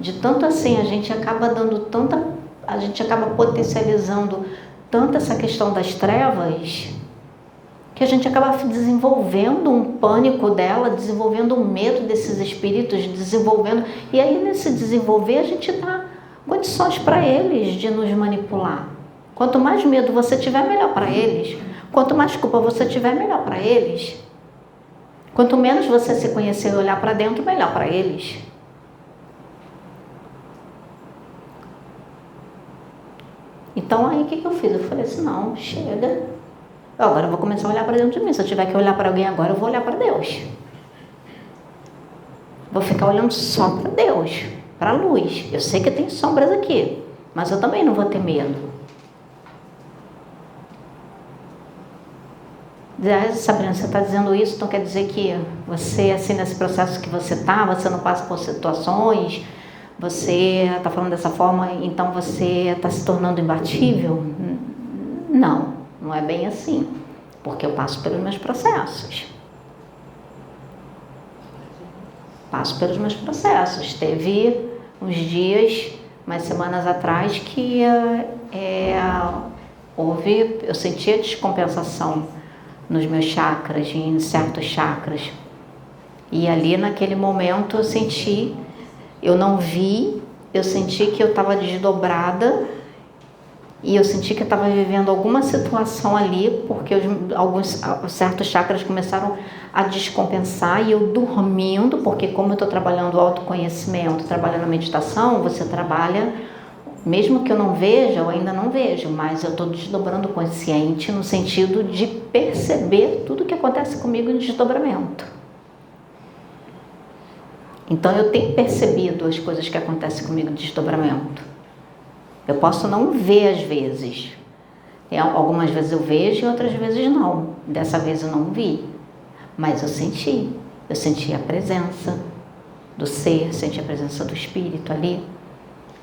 de tanto assim, a gente acaba potencializando tanto essa questão das trevas, que a gente acaba desenvolvendo um pânico dela, desenvolvendo um medo desses espíritos, e aí nesse desenvolver a gente dá condições para eles de nos manipular. Quanto mais medo você tiver, melhor para eles. Quanto mais culpa você tiver, melhor para eles. Quanto menos você se conhecer e olhar para dentro, melhor para eles. Então aí o que eu fiz? Eu falei assim, não, chega. Agora eu vou começar a olhar para dentro de mim. Se eu tiver que olhar para alguém agora, eu vou olhar para Deus. Vou ficar olhando só para Deus, para a luz. Eu sei que tem sombras aqui, mas eu também não vou ter medo. Sabrina, você está dizendo isso, então quer dizer que você, assim, nesse processo que você não passa por situações, você está falando dessa forma, então você está se tornando imbatível? Não. Não é bem assim, porque eu passo pelos meus processos. Teve uns dias, umas semanas atrás, que eu sentia descompensação nos meus chakras, em certos chakras. E ali, naquele momento, eu não vi, eu senti que eu estava desdobrada. E eu senti que eu estava vivendo alguma situação ali, porque alguns certos chakras começaram a descompensar e eu dormindo, porque como eu estou trabalhando o autoconhecimento, trabalhando a meditação, você trabalha, mesmo que eu não veja, eu ainda não vejo, mas eu estou desdobrando o consciente no sentido de perceber tudo que acontece comigo em desdobramento. Então eu tenho percebido as coisas que acontecem comigo em desdobramento. Eu posso não ver às vezes. Algumas vezes eu vejo e outras vezes não. Dessa vez eu não vi. Mas eu senti. Eu senti a presença do ser, senti a presença do espírito ali.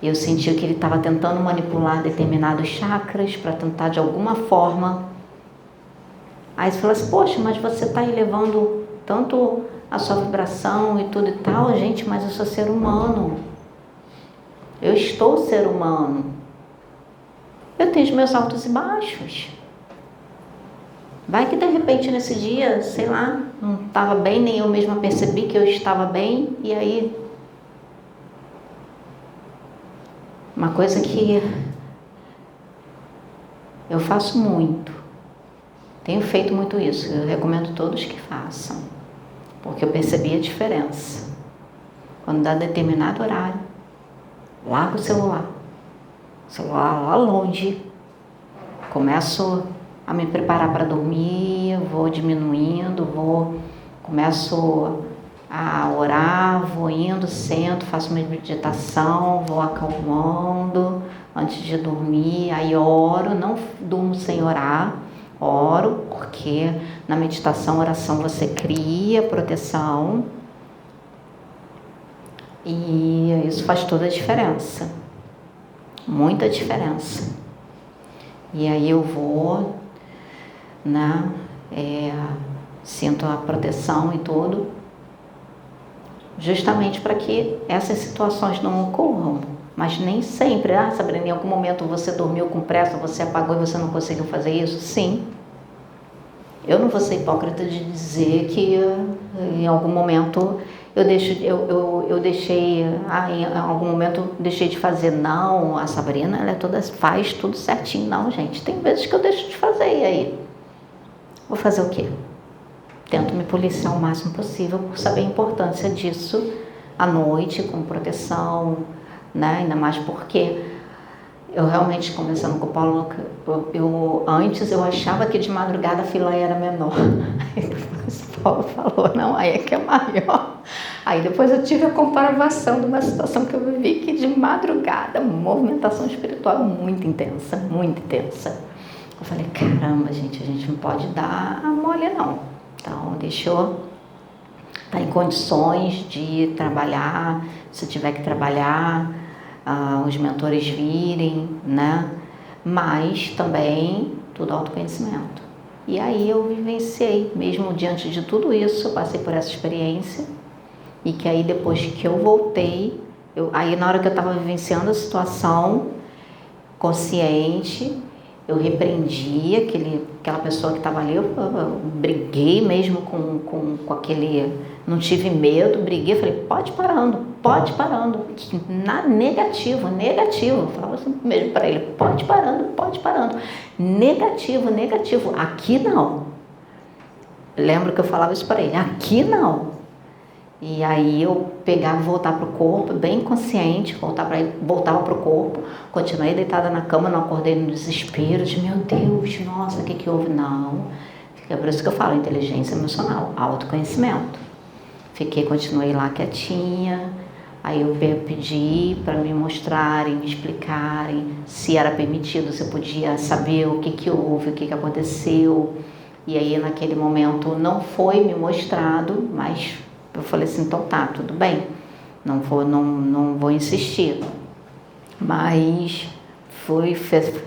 Eu senti que ele estava tentando manipular determinados chakras para tentar de alguma forma. Aí você fala assim, poxa, mas você está elevando tanto a sua vibração e tudo e tal. Gente, mas eu sou ser humano. Eu estou ser humano. Eu tenho os meus altos e baixos. Vai que de repente nesse dia, sei lá, não estava bem, nem eu mesma percebi que eu estava bem. E aí, uma coisa que eu faço muito, tenho feito muito isso, eu recomendo todos que façam, porque eu percebi a diferença. Quando dá determinado horário, largo o celular lá longe, começo a me preparar para dormir, vou diminuindo, começo a orar, vou indo, sento, faço uma meditação, vou acalmando antes de dormir, aí oro, não durmo sem orar, oro, porque na meditação, oração, você cria proteção e isso faz toda a diferença. Muita diferença. E aí eu vou, né, sinto a proteção e tudo, justamente para que essas situações não ocorram. Mas nem sempre, Sabrina, em algum momento você dormiu com pressa, você apagou e você não conseguiu fazer isso? Sim. Eu não vou ser hipócrita de dizer que em algum momento eu deixei, em algum momento deixei de fazer. Não, a Sabrina, ela faz tudo certinho. Não, gente, tem vezes que eu deixo de fazer, e aí? Vou fazer o quê? Tento me policiar o máximo possível por saber a importância disso à noite, com proteção, né? Ainda mais porque eu realmente, conversando com o Paulo, antes eu achava que de madrugada a fila era menor. Aí depois o Paulo falou, não, aí é que é maior. Aí depois eu tive a comprovação de uma situação que eu vivi, que de madrugada, movimentação espiritual muito intensa, muito intensa. Eu falei, caramba, a gente não pode dar a mole não. Então, deixa eu estar em condições de trabalhar, se tiver que trabalhar, os mentores virem, né? Mas também tudo autoconhecimento. E aí eu vivenciei, mesmo diante de tudo isso, eu passei por essa experiência e que aí depois que eu voltei, aí na hora que eu estava vivenciando a situação consciente, eu repreendi aquela pessoa que estava ali, eu briguei mesmo com aquele, não tive medo, briguei, falei, pode parando, negativo, eu falava assim mesmo para ele, pode parando, negativo, aqui não. Lembro que eu falava isso para ele, aqui não. E aí eu pegava e voltava para o corpo, bem consciente, voltava para o corpo, continuei deitada na cama, não acordei no desespero de meu Deus, nossa, o que houve? Não. É por isso que eu falo inteligência emocional, autoconhecimento. Continuei lá quietinha, aí eu pedi para me mostrarem, me explicarem se era permitido, se eu podia saber o que houve, o que aconteceu. E aí naquele momento não foi me mostrado, mas eu falei assim, então tá, tudo bem, não vou insistir. Mas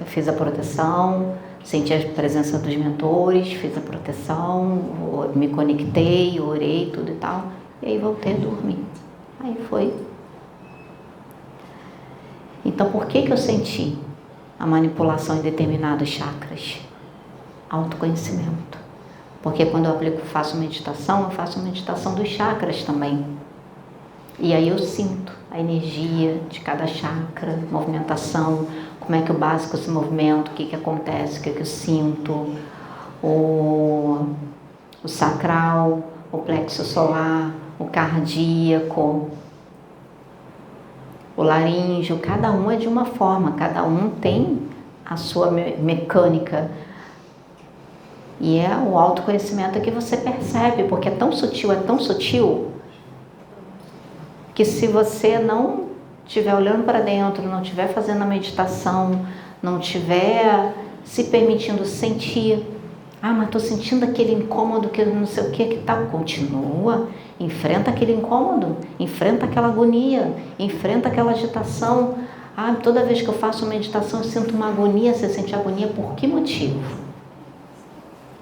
fiz a proteção, senti a presença dos mentores, fiz a proteção, me conectei, orei, tudo e tal, e aí voltei a dormir. Aí foi. Então por que eu senti a manipulação em determinados chakras? Autoconhecimento. Porque quando eu faço meditação dos chakras também. E aí eu sinto a energia de cada chakra, movimentação, como é que o básico se movimenta, o que acontece, o que eu sinto, o sacral, o plexo solar, o cardíaco, o laríngeo, cada um é de uma forma, cada um tem a sua mecânica. E é o autoconhecimento que você percebe, porque é tão sutil, que se você não estiver olhando para dentro, não estiver fazendo a meditação, não estiver se permitindo sentir, mas estou sentindo aquele incômodo que não sei o que tal, continua, enfrenta aquele incômodo, enfrenta aquela agonia, enfrenta aquela agitação. Toda vez que eu faço meditação eu sinto uma agonia. Você sente agonia por que motivo?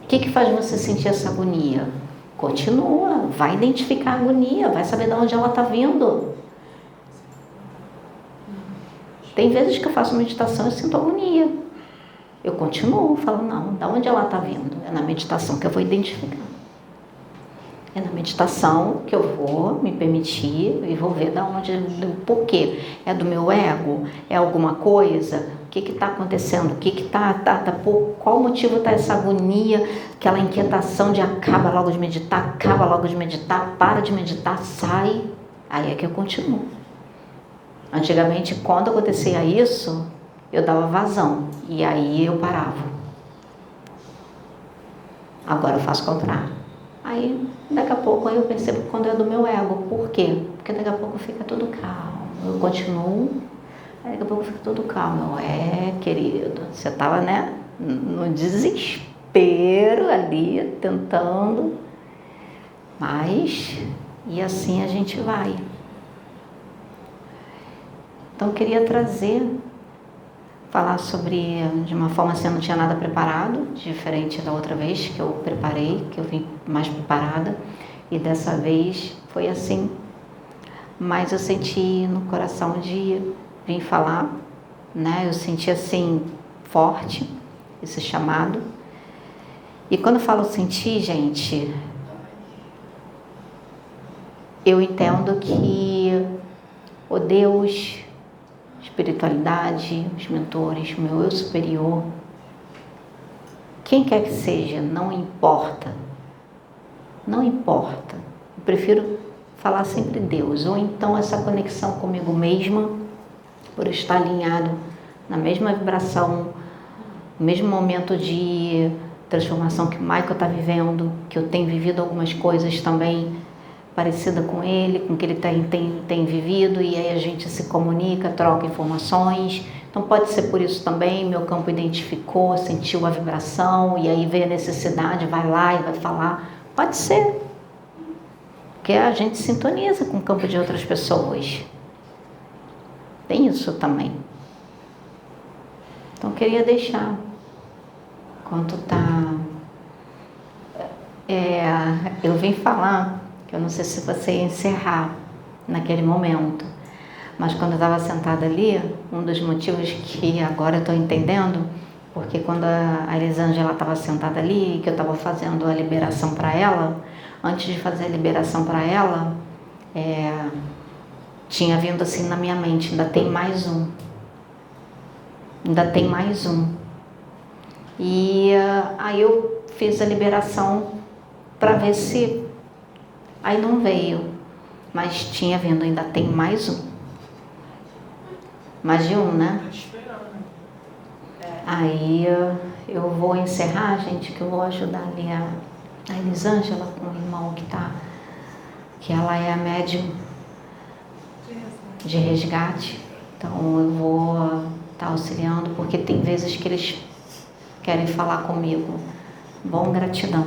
O que faz você sentir essa agonia? Continua, vai identificar a agonia, vai saber de onde ela está vindo. Tem vezes que eu faço meditação e sinto agonia. Eu continuo, falo, não, de onde ela está vindo? É na meditação que eu vou identificar. É na meditação que eu vou me permitir e vou ver do porquê. É do meu ego? É alguma coisa? O que está acontecendo? Qual motivo está essa agonia, aquela inquietação de acaba logo de meditar, para de meditar, sai. Aí é que eu continuo. Antigamente, quando acontecia isso, eu dava vazão e aí eu parava. Agora eu faço o contrário. Aí, daqui a pouco, eu percebo quando é do meu ego. Por quê? Porque daqui a pouco fica tudo calmo. Eu continuo, aí daqui a pouco fica tudo calmo. Querido, você estava, no desespero ali, tentando. Mas, e assim a gente vai. Então, eu queria falar sobre, de uma forma assim, eu não tinha nada preparado, diferente da outra vez que eu preparei, que eu vim mais preparada, e dessa vez foi assim, mas eu senti no coração de vir falar, eu senti assim, forte, esse chamado, e quando eu falo sentir, gente, eu entendo que o Deus, espiritualidade, os mentores, o meu eu superior, quem quer que seja, não importa. Eu prefiro falar sempre Deus, ou então essa conexão comigo mesma, por estar alinhado na mesma vibração, no mesmo momento de transformação que o Michael está vivendo, que eu tenho vivido algumas coisas também parecida com ele, com o que ele tem vivido, e aí a gente se comunica, troca informações. Então pode ser por isso também, meu campo identificou, sentiu a vibração, e aí veio a necessidade, vai lá e vai falar. Pode ser, porque a gente sintoniza com o campo de outras pessoas. Tem tem isso também. Então eu queria deixar, enquanto eu vim falar, que eu não sei se você ia encerrar naquele momento, mas quando eu estava sentada ali, um dos motivos que agora eu estou entendendo, porque quando a Elisângela estava sentada ali, que eu estava fazendo a liberação para ela, antes de fazer a liberação para ela, tinha vindo assim na minha mente, ainda tem mais um. Ainda tem mais um. E aí eu fiz a liberação para ver se... Aí não veio, mas tinha vindo, ainda tem mais um. Mais de um, né? Aí eu vou encerrar, gente, que eu vou ajudar ali a Elisângela com o irmão que ela é a médium de resgate. Então eu vou estar auxiliando, porque tem vezes que eles querem falar comigo. Bom, gratidão.